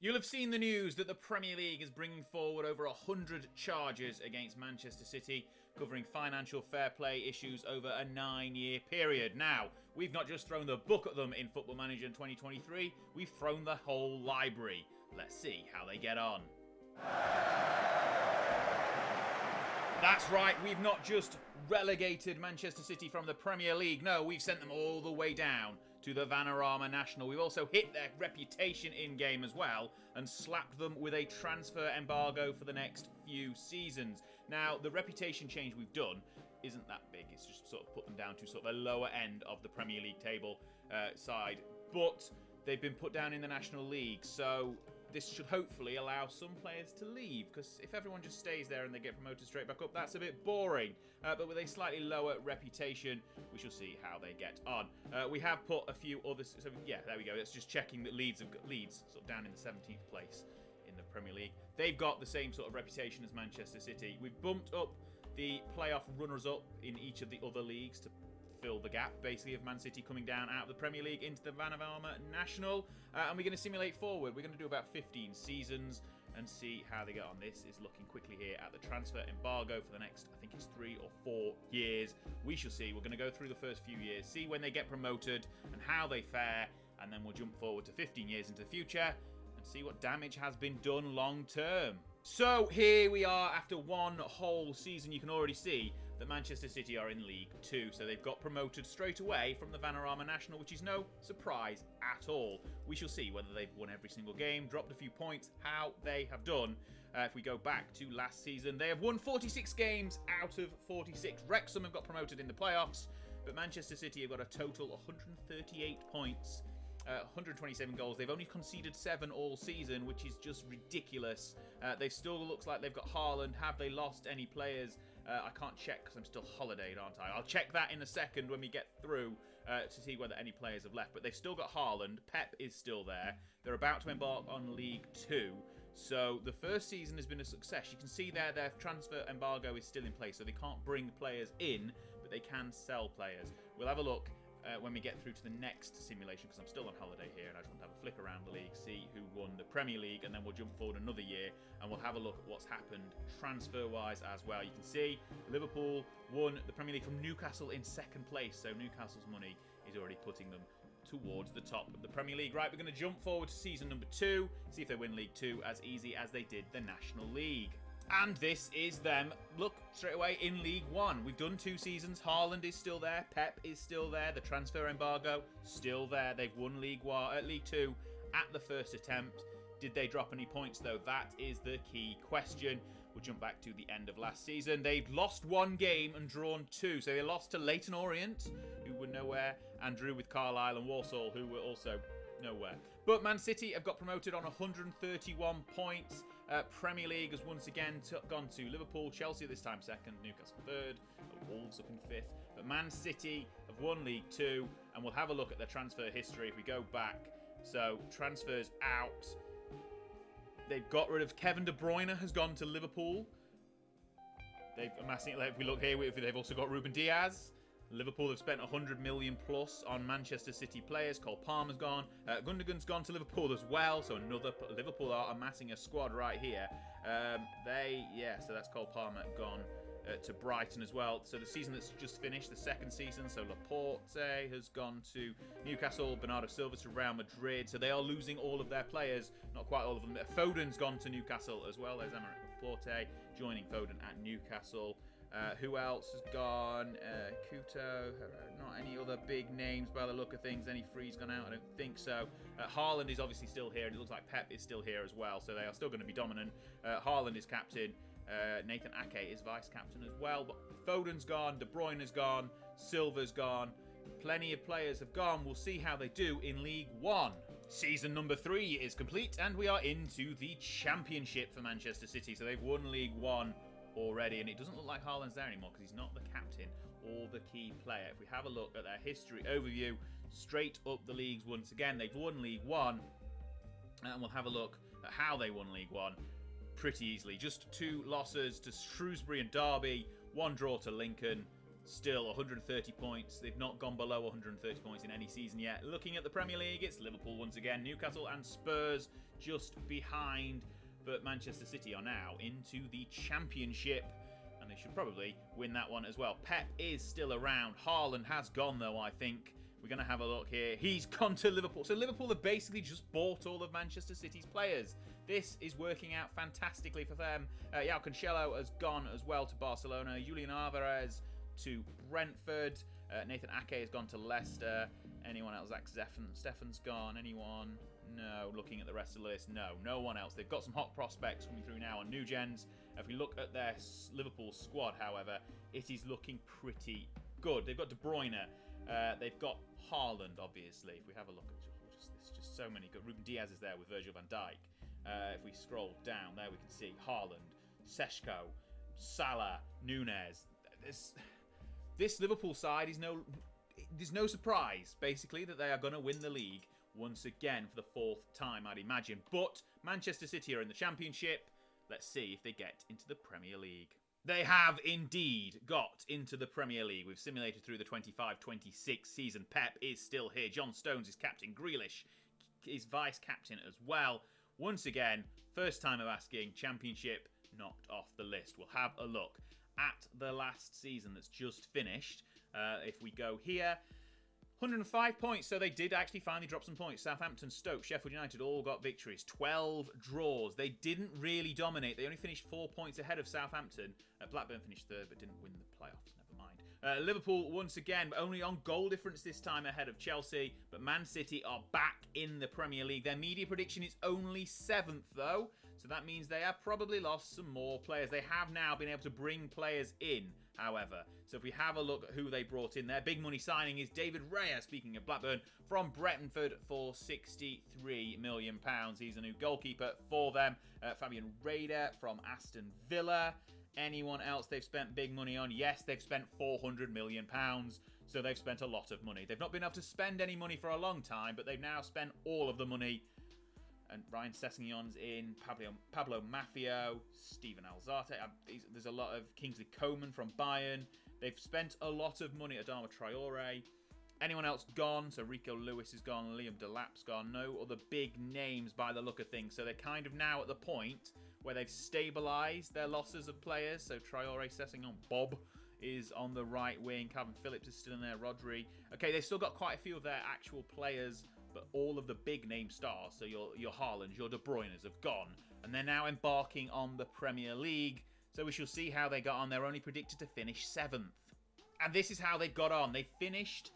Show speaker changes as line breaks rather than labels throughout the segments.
You'll have seen the news that the Premier League is bringing forward over 100 charges against Manchester City, covering financial fair play issues over a 9-year period. Now, we've not just thrown the book at them in Football Manager in 2023, we've thrown the whole library. Let's see how they get on. That's right, we've not just relegated Manchester City from the Premier League, no, we've sent them all the way down to the Vanarama National. We've also hit their reputation in-game as well and slapped them with a transfer embargo for the next few seasons. Now, the reputation change we've done isn't that big, it's just sort of put them down to sort of the lower end of the Premier League table side, but they've been put down in the National League, so this should hopefully allow some players to leave, because if everyone just stays there and they get promoted straight back up, that's a bit boring. But with a slightly lower reputation, we shall see how they get on. We have put a few others, so yeah, there we go. That's just checking that Leeds have got Leeds sort of down in the 17th place in the Premier League. They've got the same sort of reputation as Manchester City. We've bumped up the playoff runners-up in each of the other leagues to fill the gap, basically, of Man City coming down out of the Premier League into the Vanarama National. And we're going to simulate forward. We're going to do about 15 seasons and see how they get on. This is looking quickly here at the transfer embargo for the next, I think it's 3 or 4 years. We shall see. We're going to go through the first few years, see when they get promoted and how they fare, and then we'll jump forward to 15 years into the future and see what damage has been done long term. So here we are after one whole season. You can already see that Manchester City are in League 2, so they've got promoted straight away from the Vanarama National, which is no surprise at all. We shall see whether they've won every single game, dropped a few points, how they have done. If we go back to last season, they have won 46 games out of 46. Wrexham have got promoted in the playoffs, but Manchester City have got a total 138 points. 127 goals. They've only conceded 7 all season, which is just ridiculous. They still looks like they've got Haaland. Have they lost any players? I can't check because I'm still holidayed, aren't I? I'll check that in a second when we get through to see whether any players have left. But they've still got Haaland. Pep is still there. They're about to embark on League 2. So the first season has been a success. You can see there their transfer embargo is still in place, so they can't bring players in, but they can sell players. We'll have a look when we get through to the next simulation, because I'm still on holiday here and I just want to have a flick around the league, see who won the Premier League, and then we'll jump forward another year and we'll have a look at what's happened transfer-wise as well. You can see Liverpool won the Premier League from Newcastle in 2nd place, so Newcastle's money is already putting them towards the top of the Premier League. Right, we're going to jump forward to season number 2, see if they win League 2 as easy as they did the National League. And this is them, look, straight away in League 1. We've done 2 seasons. Haaland is still there. Pep is still there. The transfer embargo, still there. They've won League 2 at the first attempt. Did they drop any points, though? That is the key question. We'll jump back to the end of last season. They've lost 1 game and drawn 2. So they lost to Leyton Orient, who were nowhere, and drew with Carlisle and Walsall, who were also nowhere. But Man City have got promoted on 131 points. Premier League has once again gone to Liverpool, Chelsea this time 2nd, Newcastle 3rd, Wolves up in 5th. But Man City have won League 2, and we'll have a look at their transfer history if we go back. So transfers out. They've got rid of Kevin De Bruyne, has gone to Liverpool. They've amassing. If we look here, they've also got Ruben Diaz. Liverpool have spent 100 million plus on Manchester City players. Cole Palmer's gone. Gundogan's gone to Liverpool as well. So another Liverpool are amassing a squad right here. So that's Cole Palmer gone to Brighton as well. So the season that's just finished, the 2nd season. So Laporte has gone to Newcastle. Bernardo Silva to Real Madrid. So they are losing all of their players. Not quite all of them. Foden's gone to Newcastle as well. There's Emerick Laporte joining Foden at Newcastle. Who else has gone? Kuto, not any other big names by the look of things. Any free's gone out? I don't think so. Haaland is obviously still here. It looks like Pep is still here as well, so they are still going to be dominant. Haaland is captain. Nathan Ake is vice-captain as well. But Foden's gone. De Bruyne has gone. Silva's gone. Plenty of players have gone. We'll see how they do in League 1. Season number 3 is complete, and we are into the Championship for Manchester City. So they've won League 1 already, and it doesn't look like Haaland's there anymore because he's not the captain or the key player. If we have a look at their history overview, straight up the leagues once again, they've won League 1, and we'll have a look at how they won League 1 pretty easily. Just 2 losses to Shrewsbury and Derby, 1 draw to Lincoln, Still 130 points. They've not gone below 130 points in any season yet. Looking at the Premier League, it's Liverpool once again, Newcastle and Spurs just behind. But Manchester City are now into the Championship, and they should probably win that one as well. Pep is still around. Haaland has gone, though, I think. We're going to have a look here. He's gone to Liverpool. So Liverpool have basically just bought all of Manchester City's players. This is working out fantastically for them. João Cancelo has gone as well to Barcelona. Julian Alvarez to Brentford. Nathan Ake has gone to Leicester. Anyone else? Zach Stefan's gone. Anyone? No. Looking at the rest of the list, no one else. They've got some hot prospects coming through now on new gens. If we look at their Liverpool squad, however, it is looking pretty good. They've got De Bruyne. They've got Haaland, obviously. If we have a look at there's just so many good. Ruben Diaz is there with Virgil van Dijk. If we scroll down there, we can see Haaland, Seshko, Salah, Nunez. This Liverpool side is there's no surprise, basically, that they are going to win the league once again for the 4th time, I'd imagine. But Manchester City are in the Championship. Let's see if they get into the Premier League. They have indeed got into the Premier League. We've simulated through the 25-26 season. Pep is still here. John Stones is captain. Grealish is vice-captain as well. Once again, first time of asking, Championship knocked off the list. We'll have a look at the last season that's just finished. If we go here, 105 points, so they did actually finally drop some points. Southampton, Stoke, Sheffield United all got victories. 12 draws. They didn't really dominate. They only finished 4 points ahead of Southampton. Blackburn finished 3rd, but didn't win the playoffs. Never mind. Liverpool, once again, only on goal difference this time ahead of Chelsea. But Man City are back in the Premier League. Their media prediction is only 7th, though. So that means they have probably lost some more players. They have now been able to bring players in, however. So if we have a look at who they brought in, their big money signing is David Raya, speaking of Blackburn, from Brentford for £63 million. He's a new goalkeeper for them. Fabian Raider from Aston Villa. Anyone else they've spent big money on? Yes, they've spent £400 million. So they've spent a lot of money. They've not been able to spend any money for a long time, but they've now spent all of the money. And Ryan Sessegnon's in, Pablo Maffio, Steven Alzate. There's a lot of Kingsley Coman from Bayern. They've spent a lot of money. Adama Traore. Anyone else gone? So Rico Lewis is gone. Liam Delap's gone. No other big names by the look of things. So they're kind of now at the point where they've stabilised their losses of players. So Traore, Sessegnon, Bob is on the right wing. Calvin Phillips is still in there. Rodri. Okay, they've still got quite a few of their actual players, but all of the big name stars, so your Haalands, your De Bruynes have gone, and they're now embarking on the Premier League. So we shall see how they got on. They're only predicted to finish 7th. And this is how they got on. They finished...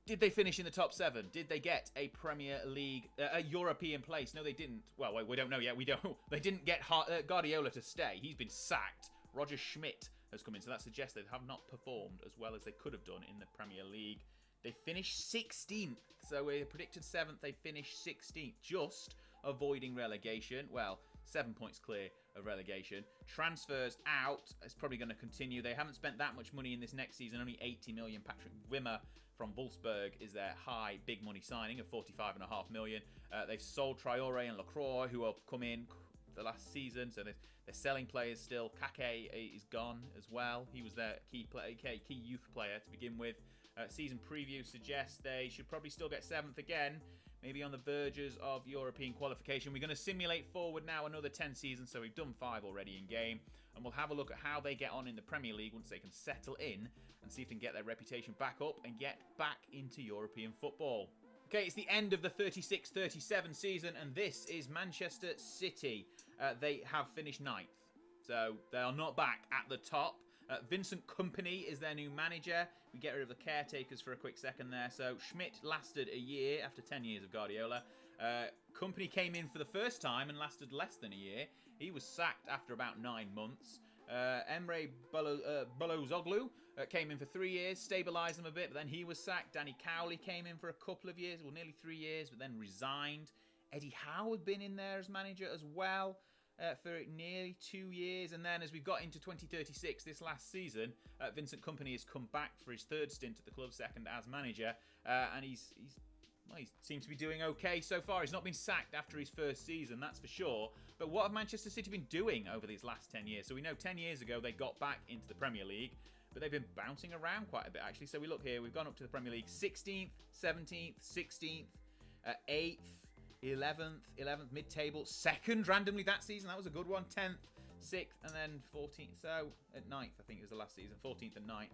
Did they finish in the top 7? Did they get a Premier League, a European place? No, they didn't. Well, we don't know yet. We don't. They didn't get Guardiola to stay. He's been sacked. Roger Schmidt has come in, so that suggests they have not performed as well as they could have done in the Premier League. They finished 16th, so we predicted 7th. They finished 16th, just avoiding relegation. Well, 7 points clear of relegation. Transfers out. It's probably going to continue. They haven't spent that much money in this next season. Only 80 million. Patrick Wimmer from Wolfsburg is their high big money signing of 45.5 million. They've sold Traore and Lacroix, who have come in the last season, so they're selling players still. Kake is gone as well. He was their key youth player to begin with. Season preview suggests they should probably still get 7th again, maybe on the verges of European qualification. We're going to simulate forward now another 10 seasons, so we've done 5 already in game, and we'll have a look at how they get on in the Premier League once they can settle in and see if they can get their reputation back up and get back into European football. Okay, it's the end of the 36-37 season, and this is Manchester City. They have finished 9th, so they are not back at the top. Vincent Kompany is their new manager. We get rid of the caretakers for a quick second there. So Schmidt lasted a year after 10 years of Guardiola. Kompany came in for the first time and lasted less than a year. He was sacked after about 9 months. Emre Belozoglu came in for 3 years, stabilised them a bit, but then he was sacked. Danny Cowley came in for a couple of years, well, nearly 3 years, but then resigned. Eddie Howe had been in there as manager as well. For nearly 2 years, and then as we've got into 2036, this last season, Vincent Kompany has come back for his 3rd stint at the club, 2nd as manager, and he seems to be doing okay so far. He's not been sacked after his 1st season, that's for sure. But what have Manchester City been doing over these last 10 years? So we know 10 years ago they got back into the Premier League. but they've been bouncing around quite a bit, actually. So we look here, we've gone up to the Premier League 16th, 17th, 16th, 8th, 11th mid-table, 2nd randomly that season. That was a good one. 10th, 6th, and then 14th. So at 9th, I think it was the last season. 14th and 9th,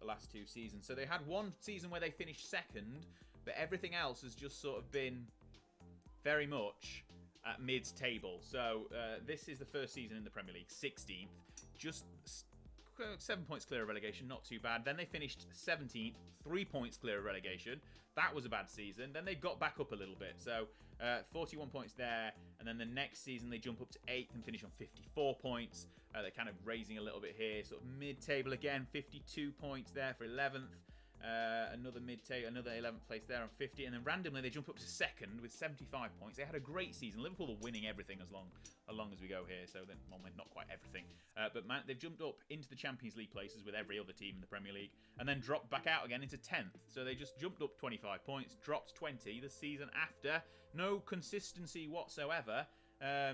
the last 2 seasons. So they had one season where they finished 2nd, but everything else has just sort of been very much at mid-table. So this is the first season in the Premier League, 16th. Just 7 points clear of relegation, not too bad. Then they finished 17th, 3 points clear of relegation. That was a bad season. Then they got back up a little bit. So 41 points there. And then the next season they jump up to 8th and finish on 54 points. They're kind of raising a little bit here. Sort of mid-table again, 52 points there for 11th. Another mid-table, another 11th place there on 50, and then randomly they jump up to 2nd with 75 points. They had a great season. Liverpool are winning everything as long as we go here, so then, well, not quite everything. But man, they've jumped up into the Champions League places with every other team in the Premier League, and then dropped back out again into 10th. So they just jumped up 25 points, dropped 20 the season after. No consistency whatsoever.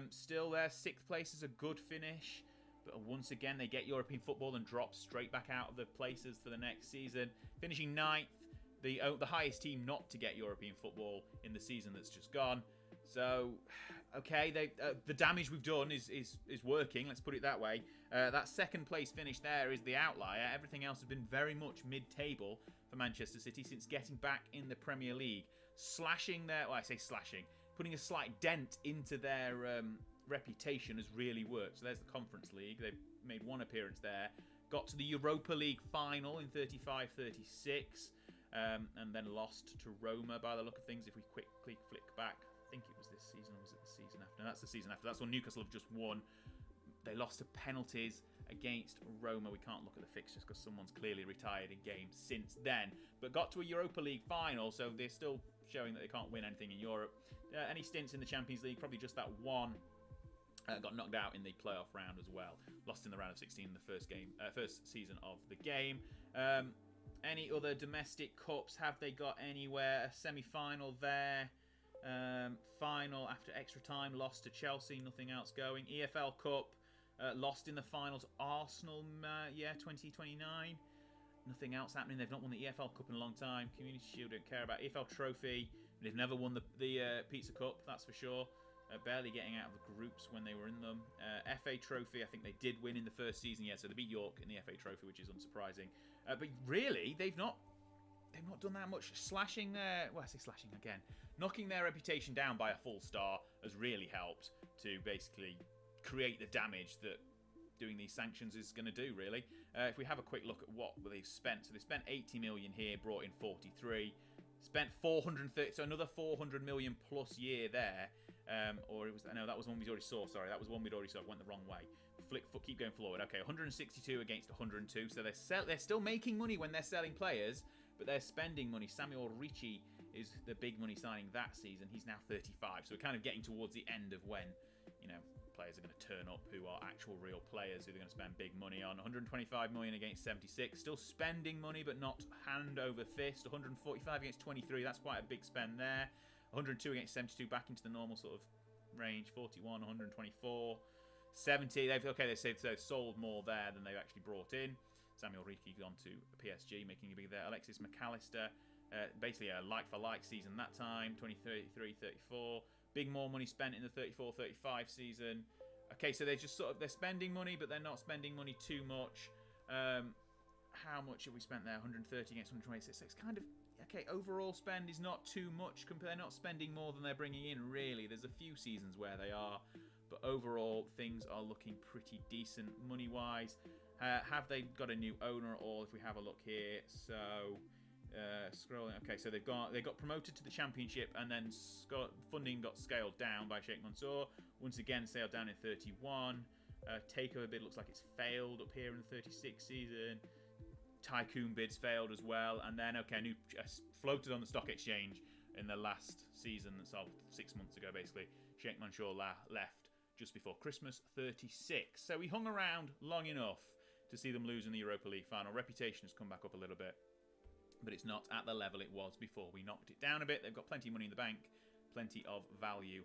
Still there, 6th place is a good finish. But once again, they get European football and drop straight back out of the places for the next season. Finishing 9th, the highest team not to get European football in the season that's just gone. So, okay, the damage we've done is working, let's put it that way. That 2nd place finish there is the outlier. Everything else has been very much mid-table for Manchester City since getting back in the Premier League. Slashing their, well, I say slashing, putting a slight dent into their reputation has really worked. So there's the Conference League. They've made one appearance there. Got to the Europa League final in 35-36, and then lost to Roma by the look of things. If we quickly flick back, I think it was this season, or was it the season after? No, that's the season after. That's when Newcastle have just won. They lost to penalties against Roma. We can't look at the fixtures because someone's clearly retired in games since then. But got to a Europa League final, so they're still showing that they can't win anything in Europe. Any stints in the Champions League? Probably just that one. Got knocked out in the playoff round as well. Lost in the round of 16 in the first season of the game. Any other domestic cups? Have they got anywhere? A semi-final there. Final after extra time. Lost to Chelsea. Nothing else going. EFL Cup. Lost in the final to Arsenal. 2029. Nothing else happening. They've not won the EFL Cup in a long time. Community Shield don't care about. EFL Trophy. They've never won the Pizza Cup. That's for sure. Barely getting out of the groups when they were in them. FA Trophy, I think they did win in the first season, so they beat York in the FA Trophy, which is unsurprising. But really, they've not done that much. Slashing knocking their reputation down by a full star has really helped to basically create the damage that doing these sanctions is going to do, really. If we have a quick look at what they've spent, so they spent 80 million here, brought in 43. Spent 430, so another 400 million plus year there. Or it was, no, that was one we already saw. Sorry, that was one we'd already saw. It went the wrong way. Keep going forward. Okay, 162 against 102. So they're still making money when they're selling players, but they're spending money. Samuel Ricci is the big money signing that season. He's now 35. So we're kind of getting towards the end of when, players are going to turn up who are actual real players who they're going to spend big money on. 125 million against 76. Still spending money, but not hand over fist. 145 against 23. That's quite a big spend there. 102 against 72, back into the normal sort of range. 41, 124, 70. They've sold more there than they've actually brought in. Samuel Ricci gone to PSG, making a big there. Alexis McAllister, basically a like-for-like season that time. 23, 34. Big more money spent in the 34-35 season. Okay, so they're spending money, but they're not spending money too much. How much have we spent there? 130 against 126. So it's kind of, okay, overall spend is not too much. They're not spending more than they're bringing in, really. There's a few seasons where they are, but overall things are looking pretty decent money-wise. Have they got a new owner at all? If we have a look here, so scrolling. Okay, so they got promoted to the Championship, and then funding got scaled down by Sheikh Mansour. Once again, scaled down in 31. Takeover bid looks like it's failed up here in the 36 season. Tycoon bids failed as well, and then new floated on the stock exchange in the last season, that's 6 months ago basically. Sheikh Mansour left just before Christmas, 36. So he hung around long enough to see them lose in the Europa League final. Reputation has come back up a little bit, but it's not at the level it was before we knocked it down a bit. They've got plenty of money in the bank, plenty of value.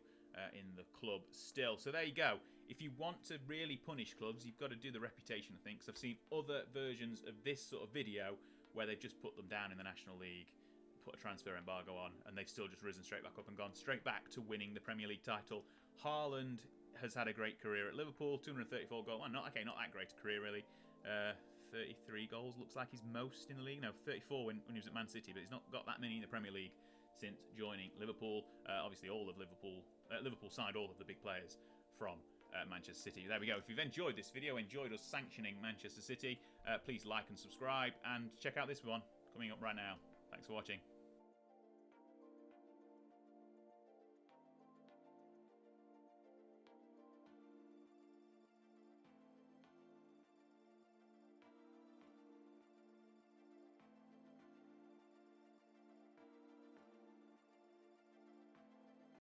in the club still. So there you go. If you want to really punish clubs, you've got to do the reputation, I think. Because I've seen other versions of this sort of video where they've just put them down in the National League, put a transfer embargo on, and they've still just risen straight back up and gone straight back to winning the Premier League title. Haaland has had a great career at Liverpool, 234 goals. Well, not that great a career, really. 33 goals looks like his most in the league. No, 34 when he was at Man City, but he's not got that many in the Premier League since joining Liverpool. Obviously, all of Liverpool signed all of the big players from Manchester City. There we go. If you've enjoyed this video, enjoyed us sanctioning Manchester City, please like and subscribe, and check out this one coming up right now. Thanks for watching.